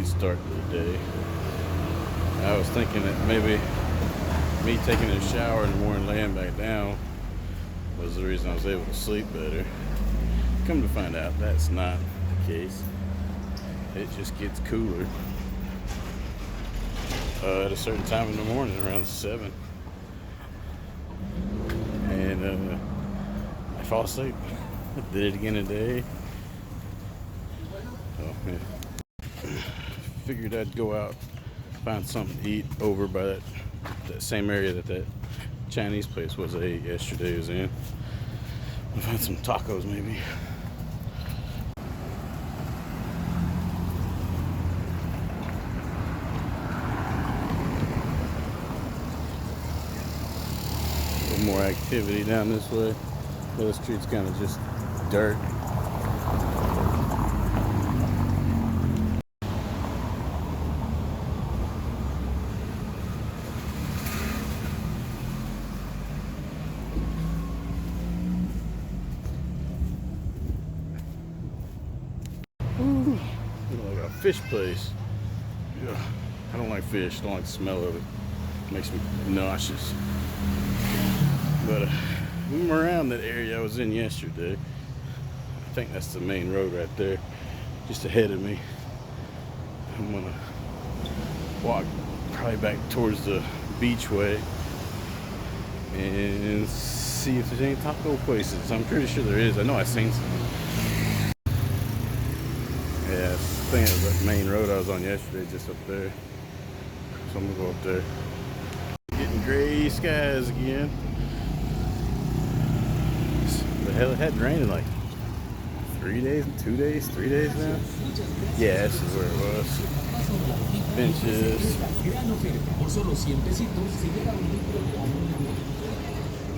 great start to the day. I was thinking that maybe me taking a shower in the morning, laying back down, was the reason I was able to sleep better. Come to find out, that's not the case. It just gets cooler at a certain time in the morning, around 7. And I fall asleep. I did it again today. Oh, yeah. Figured I'd go out, find something to eat over by that same area that Chinese place was I ate yesterday was in. I'll find some tacos maybe. A little more activity down this way. The other street's kind of just dirt. Ooh, like a fish place. Ugh, I don't like fish. Don't like the smell of it. It makes me nauseous. But I'm around that area I was in yesterday. I think that's the main road right there, just ahead of me. I'm gonna walk probably back towards the beachway and see if there's any taco places. I'm pretty sure there is. I know I've seen some. Yeah, I think it was that main road I was on yesterday, just up there. So I'm gonna go up there. Getting gray skies again. The hell, it had rained in like 3 days, 2 days, 3 days now. Yeah, this is where it was. Benches.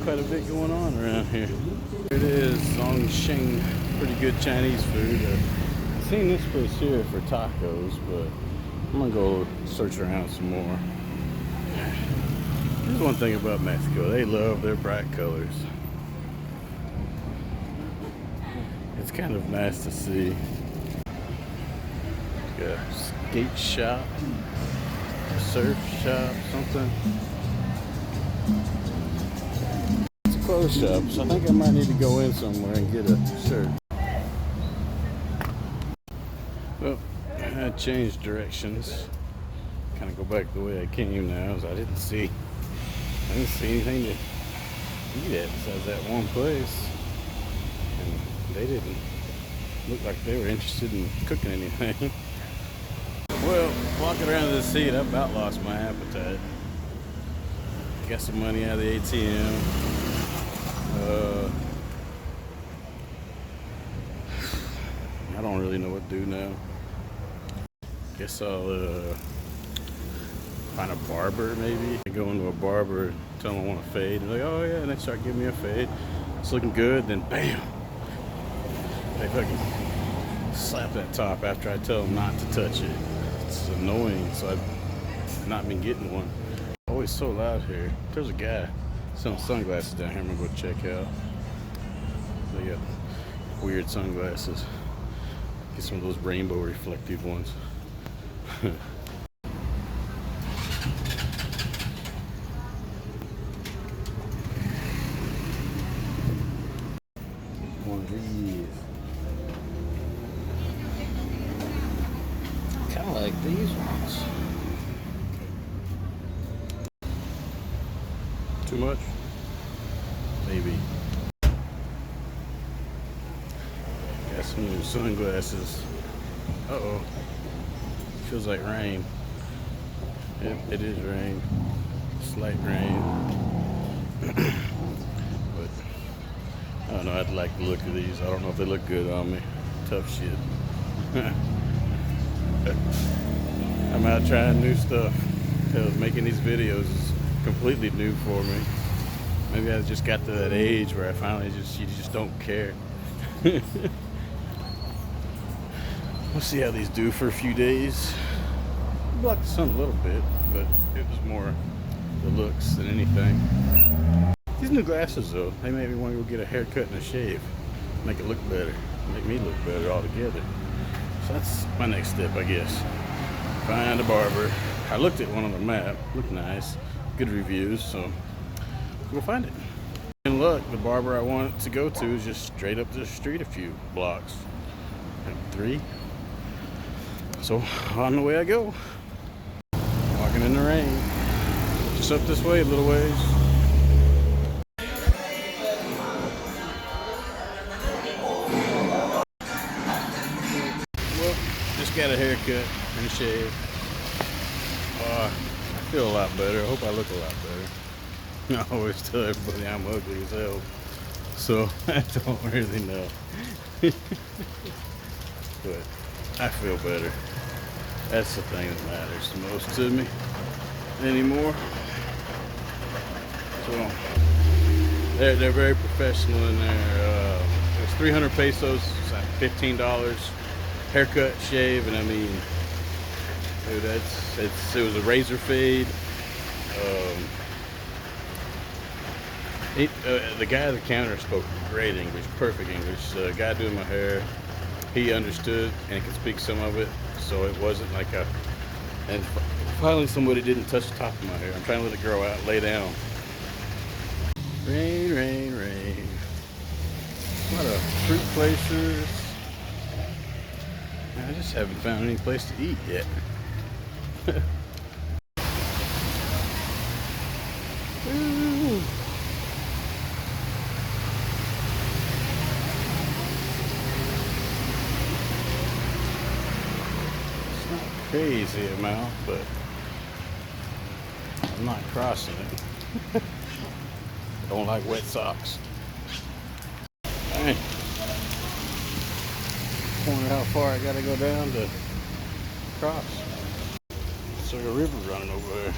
Quite a bit going on around here. Here it is, Zhongsheng. Pretty good Chinese food. I've seen this place here for tacos, but I'm gonna go search around some more. There's one thing about Mexico, they love their bright colors. It's kind of nice to see. Got a skate shop, a surf shop, something. It's a clothes shop, so I think I might need to go in somewhere and get a shirt. Well, I changed directions. Kind of go back the way I came now, so I didn't see anything to eat at besides that one place. And they didn't look like they were interested in cooking anything. Well, walking around this seat, I about lost my appetite. Got some money out of the ATM. I don't really know what to do now. Guess I'll find a barber maybe. Go into a barber, tell them I want a fade. They're like, oh yeah, and they start giving me a fade. It's looking good, then bam! They fucking slap that top after I tell them not to touch it. It's annoying, so I've not been getting one. Always so loud here. There's a guy selling sunglasses down here I'm gonna go check out. They got weird sunglasses. Get some of those rainbow reflective ones. One of these. Kind of like these ones. Too much? Maybe. Got some new sunglasses. Uh-oh. Feels like rain. Yep, it is rain. Slight rain. But I don't know, I'd like the look of these. I don't know if they look good on me. Tough shit. I'm out trying new stuff. Making these videos is completely new for me. Maybe I just got to that age where I finally you just don't care. We'll see how these do for a few days. Blocked the sun a little bit, but it was more the looks than anything. These new glasses though, they made me want to go get a haircut and a shave. Make it look better. Make me look better altogether. So that's my next step, I guess. Find a barber. I looked at one on the map. Looked nice. Good reviews, so we'll find it. And look, the barber I wanted to go to is just straight up the street a few blocks. Like 3. So on the way I go. Walking in the rain. Just up this way a little ways. Well, just got a haircut and a shave. I feel a lot better. I hope I look a lot better. I always tell everybody I'm ugly as hell, so I don't really know. But I feel better. That's the thing that matters the most to me anymore. So they're very professional in there. It was 300 pesos, it's like $15. Haircut, shave, and I mean, dude, it was a razor fade. The guy at the counter spoke great English, perfect English. The guy doing my hair, he understood and could speak some of it, so it wasn't like a. And finally, somebody didn't touch the top of my hair. I'm trying to let it grow out, lay down. Rain, rain, rain. A lot of fruit places. I just haven't found any place to eat yet. Ooh. It's not a crazy amount, but I'm not crossing it. I don't like wet socks. Dang. Wonder how far I gotta go down to cross. It's like a river running over there.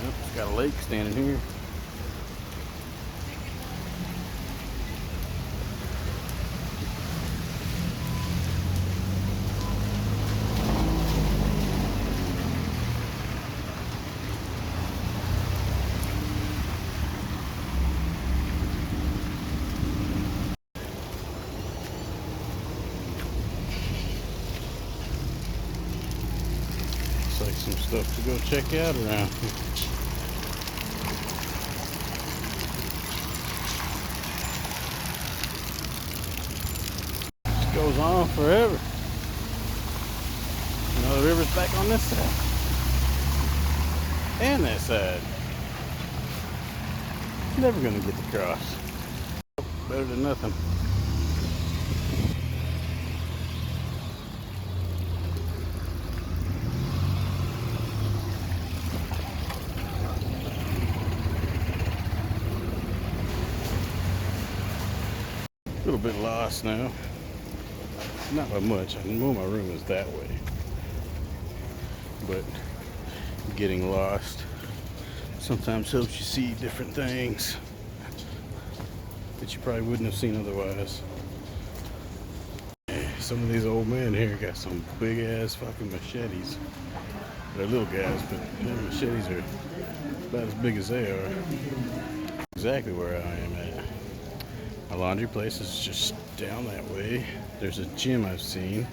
Yep, it's got a lake standing here. Like some stuff to go check out around here. It goes on forever. You know, the river's back on this side and that side. Never gonna get to cross. Better than nothing. A little bit lost now. Not by much. I know my room is that way. But getting lost sometimes helps you see different things that you probably wouldn't have seen otherwise. Some of these old men here got some big ass fucking machetes. They're little guys, but their machetes are about as big as they are. Exactly where I am at. My laundry place is just down that way. There's a gym I've seen.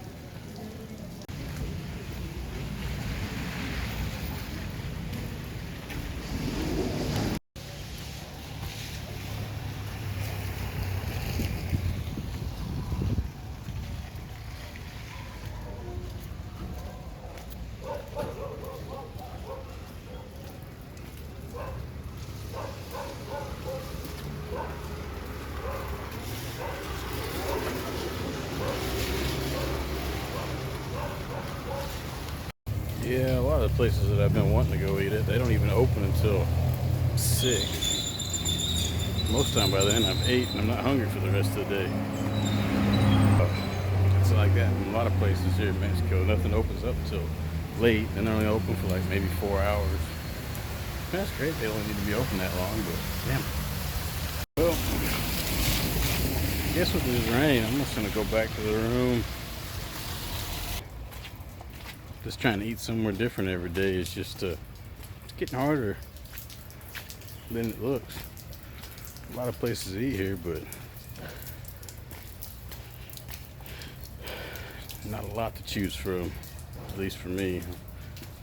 Yeah, a lot of the places that I've been wanting to go eat at, they don't even open until 6. Most time by then I've ate and I'm not hungry for the rest of the day. It's like that in a lot of places here in Mexico. Nothing opens up until late, and they're only open for like maybe 4 hours. That's great, they don't need to be open that long, but damn. Well, I guess with this rain, I'm just gonna go back to the room. Just trying to eat somewhere different every day is just it's getting harder than it looks. A lot of places to eat here, but not a lot to choose from. at least for me.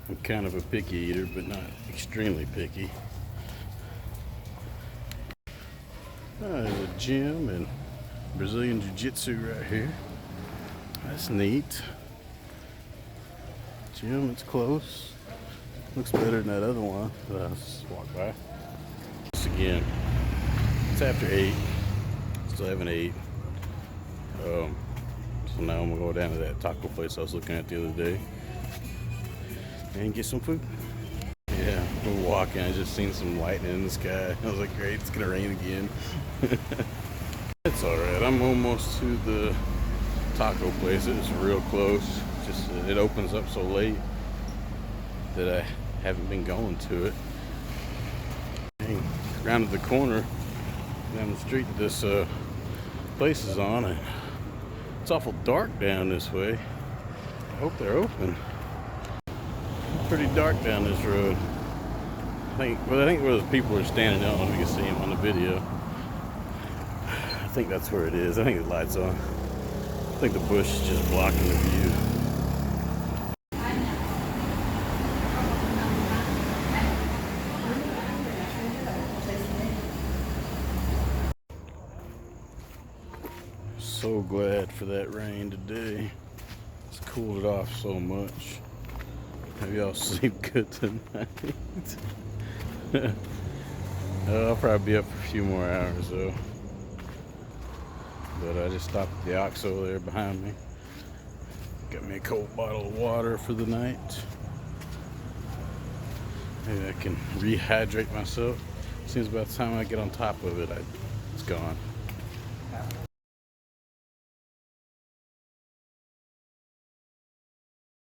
I'm kind of a picky eater, but not extremely picky. There's a gym and Brazilian Jiu-Jitsu right here. That's neat. Gym, it's close. Looks better than that other one that I just walked by. Once again, it's after 8. Still haven't ate. So now I'm gonna go down to that taco place I was looking at the other day and get some food. Yeah, we're walking. I just seen some lightning in the sky. I was like, great, it's gonna rain again. It's alright. I'm almost to the taco place. It's real close. Just it opens up so late that I haven't been going to it. Dang, rounded the corner down the street that this place is on, and it's awful dark down this way. I hope they're open. It's pretty dark down this road. I think where the people are standing, I don't know if you can see them on the video. I think that's where it is. I think the light's on. I think the bush is just blocking the view. So glad for that rain today. It's cooled it off so much. Have y'all sleep good tonight? I'll probably be up for a few more hours though. But I just stopped at the OXXO there behind me. Got me a cold bottle of water for the night. Maybe I can rehydrate myself. Seems about the time I get on top of it, it's gone.